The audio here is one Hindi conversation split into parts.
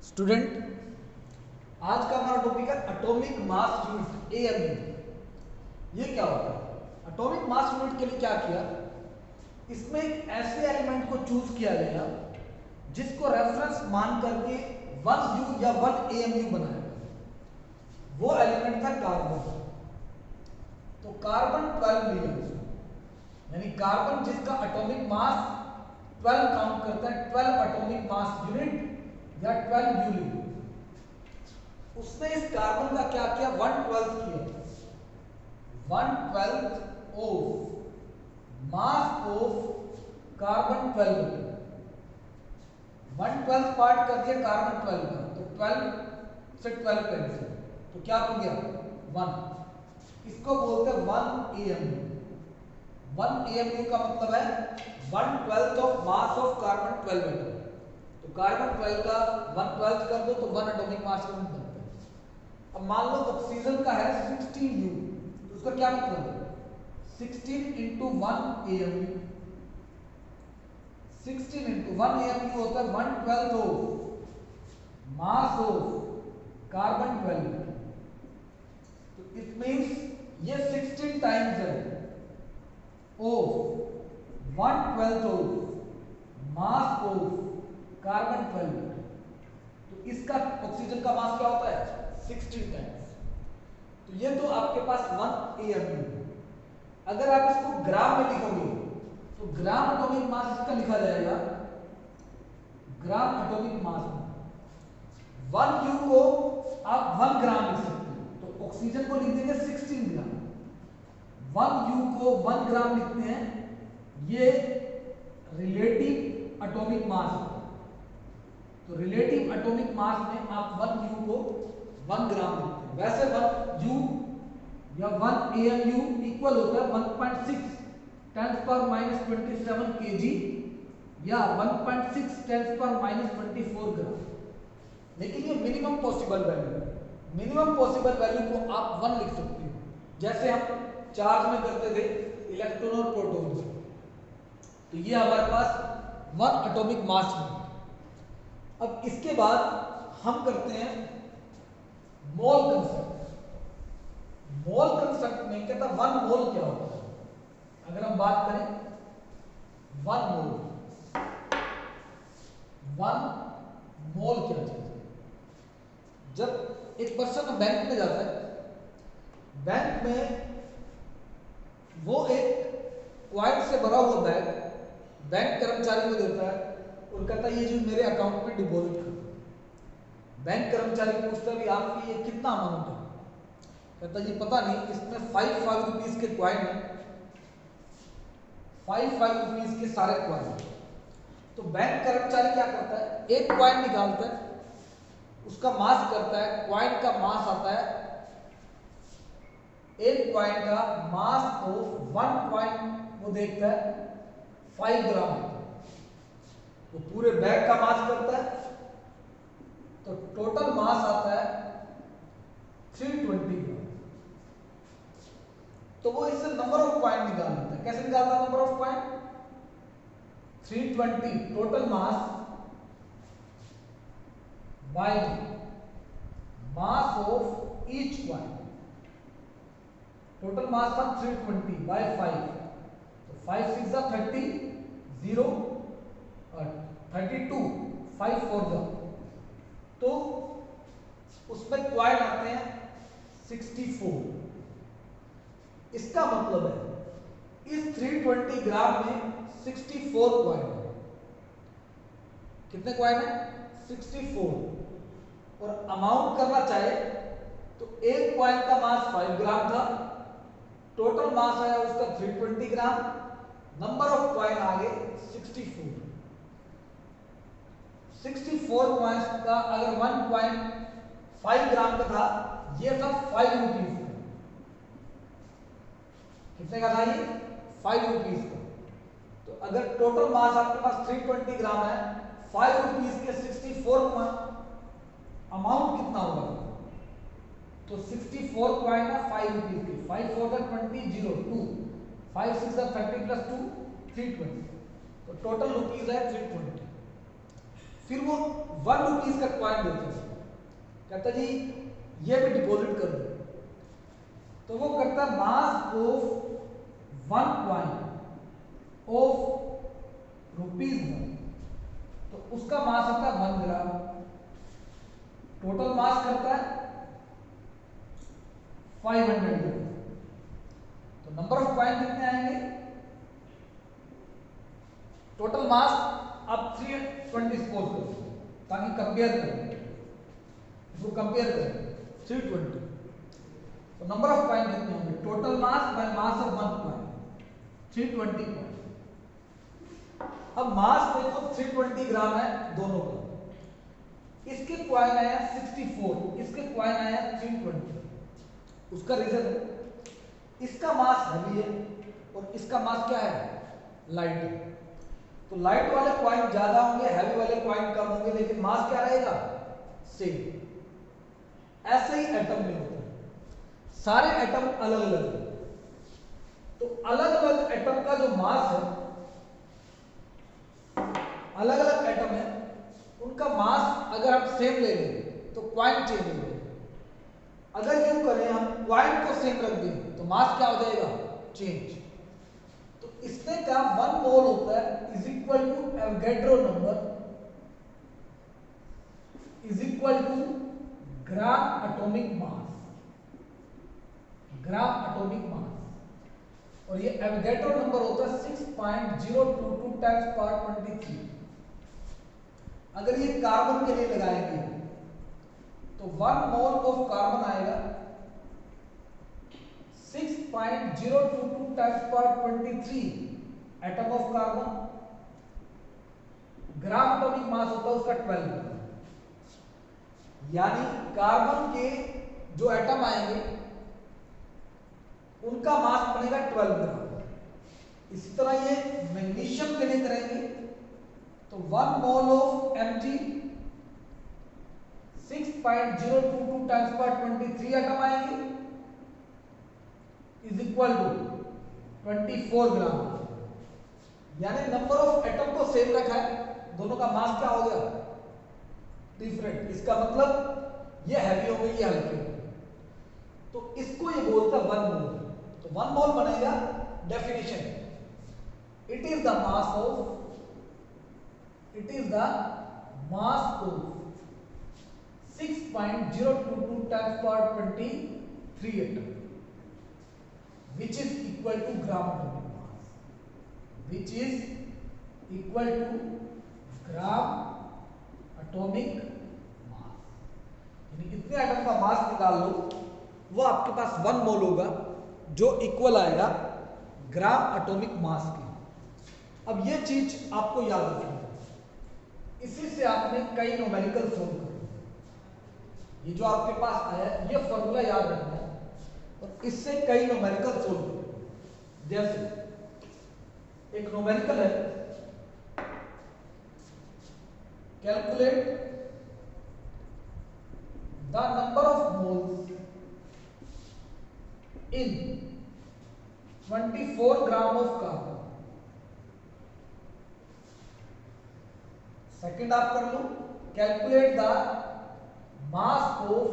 स्टूडेंट, आज का हमारा टॉपिक है एटॉमिक मास यूनिट एएमयू। ये क्या होता है? एटॉमिक मास यूनिट के लिए क्या किया, इसमें एक ऐसे एलिमेंट को चूज किया गया जिसको रेफरेंस मान करके 1 U या 1 AMU बनाया गया। वो एलिमेंट था कार्बन। तो कार्बन 12 लिया, यानी कार्बन जिसका एटॉमिक मास 12 काउंट करता है, 12 एटॉमिक मास यूनिट या 12 U लिया। उसने इस कार्बन का क्या किया, 1/12 किया, 1/12 of mass of carbon 12, 1/12 part कर दिया कार्बन 12 का, तो 12 से 12 कैंसिल, तो क्या बन गया 1। इसको बोलते हैं 1 AMU। 1 AMU का मतलब है 1/12 of mass of carbon 12 atom. तो कार्बन 12 का 1/12 कर दो तो 1 एटॉमिक मास यूनिट बनता है। अब मान लो ऑक्सीजन का है 16U, तो उसका क्या मतलब है 16 इंटू 1 AMU। 16 इंटू 1 AMU होता है 1/12 ऑफ मास ऑफ कार्बन 12। तो इट मींस ये 16 टाइम्स है of 1/12 of mass of carbon 12। तो इसका ऑक्सीजन का मास क्या होता है 16 टाइम्स। तो ये तो आपके पास 1 AMU। अगर आप इसको ग्राम में लिखोगे तो ग्राम एटॉमिक मास इसका लिखा जाएगा, ग्राम एटॉमिक मास में 1 U को आप 1 ग्राम लिख सकते हो, तो ऑक्सीजन को लिख देंगे 16 ग्राम। 1 U को 1 ग्राम लिखते हैं, ये रिलेटिव एटॉमिक मास है। तो रिलेटिव एटॉमिक मास में आप 1 U को 1 ग्राम लिखते हैं। वैसे 1 U या 1 AMU इक्वल होता है 1.6 10⁻⁻27 kg या 1.6 10⁻⁻24 ग्राम। लेकिन ये मिनिमम पॉसिबल वैल्यू है। मिनिमम पॉसिबल वैल्यू को आप 1 लिख सकते हो, जैसे हम चार्ज में करते थे इलेक्ट्रॉन और प्रोटॉन से। तो ये हमारे पास 1 एटॉमिक मास है। अब इसके बाद हम करते हैं मोल कंसेप्ट। मोल कंसेप्ट में कहता 1 मोल क्या होता है। अगर हम बात करें 1 मोल, 1 मोल क्या चीज है। जब एक पर्सन बैंक में जाता है, बैंक में वो एक क्वाइट से भरा हुआ बैग बैंक कर्मचारी को देता है और कहता है ये जो मेरे अकाउंट में डिपॉजिट कर। बैंक कर्मचारी पूछता है आपकी ये कितना अमाउंट है। कहता ये पता नहीं, इसमें 5 रुपीज के क्वाइन है, 5 रुपीज के सारे क्वाइन। तो बैंक कर्मचारी क्या करता है, एक क्वाइन निकालता है, उसका मास करता है, क्वाइन का मास आता है, एक क्वाइन का मास को 1 क्वाइन वो देखता है 5 ग्राम। तो पूरे बैग का मास करता है, तो टोटल मास आता है 320 ग्राम। तो वो इससे नंबर ऑफ क्वाइन निकाल लेता है। कैसे निकालता है number of coin, 320 total mass by mass of each coin. Total mass था 320 बाय 5, तो 5 6 जा 30, 0 32, 5 4 जा, तो उसमें क्वाइन आते हैं 64। इसका मतलब है इस 320 ग्राम में 64 क्वाइन है। कितने क्वाइन है 64। और अमाउंट करना चाहे तो एक क्वाइन का मास 5 ग्राम था, टोटल मास आया उसका 320 ग्राम, नंबर ऑफ क्वाइन आ गए 64। 64 क्वाइंस का अगर 1 क्वाइन 5 ग्राम का था, ये था 5 रुपीज का। कितने का था ये 5 रुपीज का। तो अगर टोटल मास आपके पास 320 ग्राम है, 5 रुपीज के 64 अमाउंट कितना होगा, तो 64 क्वाइन है 5 रुपीज के, 5 4 20 0 2 5 6 30 प्लस 2 320, तो टोटल रुपीज है 320। फिर वो 1 रुपीज का कॉइन देते हैं, कहता जी ये भी डिपॉजिट कर दो, तो वो करता है मास ऑफ 1 कॉइन ऑफ ₹1, तो उसका मास होता है 1 ग्राम, टोटल मास करता है 500 ग्राम। तो नंबर ऑफ कॉइन कितने आएंगे, टोटल मास आप 320 सपोज करो ताकि कंपेयर करें, इसको कंपेयर करें 320, तो नंबर ऑफ कॉइन कितने होंगे, total mass by mass of 1 coin 320 coin. अब मास देखो 320 ग्राम है दोनों का, इसके कॉइन आया 64, इसके कॉइन आया 320। उसका रीजन है इसका मास हैवी है और इसका मास क्या है, लाइट है, तो लाइट वाले कॉइन ज्यादा होंगे, हैवी वाले कॉइन कम होंगे, लेकिन मास क्या रहेगा, सेम। ऐसे ही एटम में होता है, सारे एटम अलग अलग है, तो अलग अलग एटम का जो मास है, अलग अलग एटम है उनका मास अगर हम सेम ले लें तो कॉइन चेंज हो जाएगा, अगर यूं करें हम कॉइन को सेम रख दें तो मास क्या हो जाएगा, चेंज। तो इसने का 1 मोल होता है is equal to Avogadro number is equal to gram atomic mass, gram atomic mass, और ये एवोगैड्रो नंबर होता है 6.022 टाइम्स पावर 23। अगर ये कार्बन के लिए लगाएंगे तो 1 मोल ऑफ कार्बन आएगा 6.022 times power 23 atom of carbon, gram atomic मास होता है उसका 12, यानी कार्बन के जो एटम आएंगे उनका मास बनेगा 12 ग्राम। इसी तरह ये मैग्नीशियम के लिए करेंगे तो 1 mole of Mg 6.022 times power 23 atom आएंगे इज इक्वल टू 24 ग्राम, यानी नंबर ऑफ एटम को सेम रखा है, दोनों का मास क्या हो गया, डिफरेंट। इसका मतलब ये हैवी हो गई, ये हल्की हो गई, तो इसको ये बोलता है 1 मोल। तो 1 मोल बनेगा, definition it is the mass of, it is the mass of 6.022 times power 23 atom, which is equal to gram atomic mass, which is equal to gram atomic mass। यानी इतने एटम का मास निकाल लो, वो आपके पास 1 मोल होगा जो इक्वल आएगा ग्राम एटॉमिक मास के। अब ये चीज आपको याद रखनी है, इसी से आपने कई न्यूमेरिकल सोल्व करे। ये जो आपके पास आया ये फॉर्मूला याद रखना है और इससे कई न्यूमेरिकल सोल्व करे। जैसे एक न्यूमेरिकल है, calculate the number of moles in 24 gram of carbon. Second आप कर लो, calculate the mass of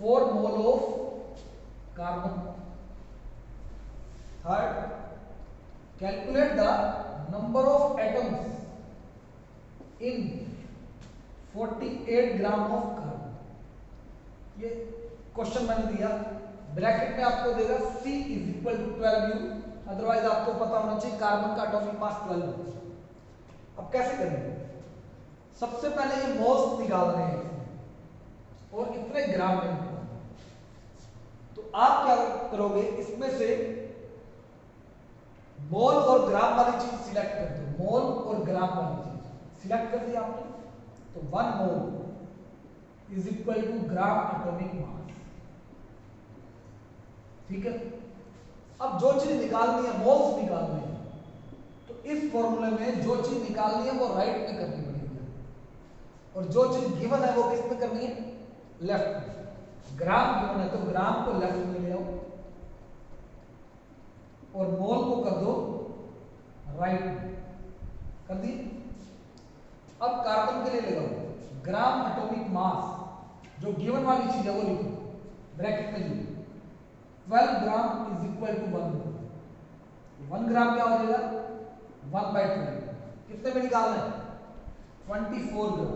4 mole of carbon. Third, calculate the number of atoms in 48 gram of carbon. ये क्वेश्चन मैंने दिया, ब्रैकेट में आपको देगा C is equal to 12U, otherwise आपको पता होना चाहिए कार्बन का एटॉमिक मास 12। अब कैसे करेंगे, सबसे पहले ये मोल्स निकालने हैं और इतने ग्राम में निकालने। तो आप क्या करोगे, इसमें से मोल और ग्राम वाली चीज सिलेक्ट कर दो, मोल और ग्राम वाली चीज सिलेक्ट कर दिया आपने, तो 1 mole is equal to gram atomic mass. ठीक है, अब जो चीज निकालनी है, मोल्स निकालने हैं, तो इस फॉर्मूले में जो चीज निकालनी है वो राइट में करनी पड़ेगी और जो चीज गिवन है वो किस में करनी है, लेफ्ट में। ग्राम गिवन है तो ग्राम को लेफ्ट में ले आओ और मोल को कर दो राइट में, कर दिए। अब कार्बन के लिए लगाओ ग्राम एटॉमिक मास, जो गिवन वाली चीज है वो लिखो ब्रैकेट में लिखो 12 ग्राम इज इक्वल टू 1 मोल। 1 ग्राम क्या हो जाएगा 1/12, कितने में निकालना है 24 ग्राम,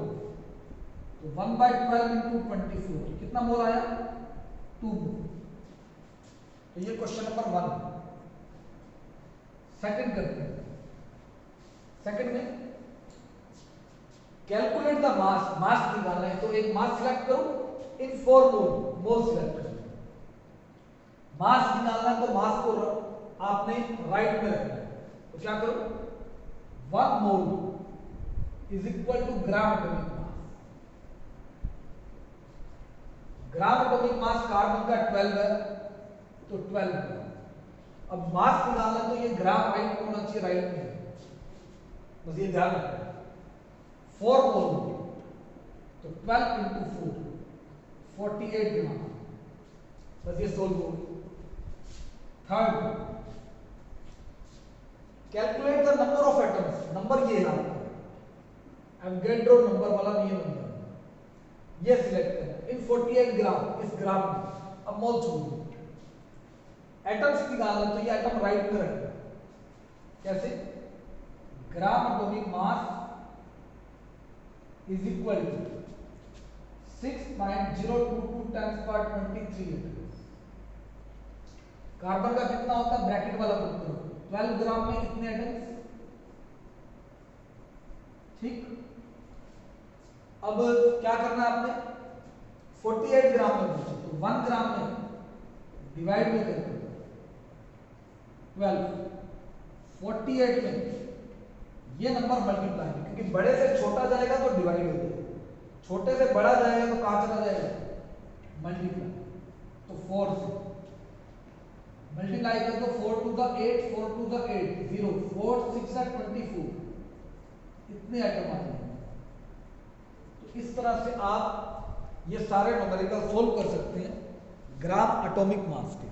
तो 1/12 इंटू 24 कितना मोल आया 2 मोल। तो ये क्वेश्चन नंबर 1। सेकंड करते हैं। सेकंड में कैलकुलेट द मास, मास निकालना है तो एक मास सिलेक्ट करो इन 4 मोल, मोल सिलेक्ट करो। मास निकालना है तो मास को आपने राइट में रखना है, तो क्या करो 1 mole is equal to gram atomic mass. Gram atomic mass carbon का 12 है तो 12 ग्राम। अब मास निकालना तो ये ग्राम राइट में होना चाहिए, राइट में, बस ये ध्यान रखना। 4 मोल तो 12 इंटू 4 48 ग्राम, बस ये सोल्व हो गई। Third, calculate the number of atoms, number ये है एवोगैड्रो नंबर वाला ये नंबर, ये सिलेक्ट करना इन 48 ग्राम, इस ग्राम में। अब मोल छोड़ एटम्स निकालना तो ये एटम राइट में रखना, कैसे gram atomic mass is equal to 6.022 times पर 23 एटम्स। कार्बन का कितना होता है ब्रैकेट वाला पुट करो, 12 ग्राम में कितने एटम्स, ठीक। अब क्या करना है आपने 48 ग्राम में पूछो तो 1 ग्राम में डिवाइड में करके 12 48 में ये नंबर मल्टीप्लाई, क्योंकि बड़े से छोटा जाएगा तो डिवाइड हो जाएगा, छोटे से बड़ा जाएगा तो कहां चला जाएगा मल्टीप्लाई। तो 4 से मल्टीप्लाई कर दो 4 टू द 8 4 टू द 8 0 4 6 24, इतने आइटम आ जाएंगे। तो इस तरह से आप ये सारे न्यूमेरिकल सोल्व कर सकते हैं ग्राम एटॉमिक मास के।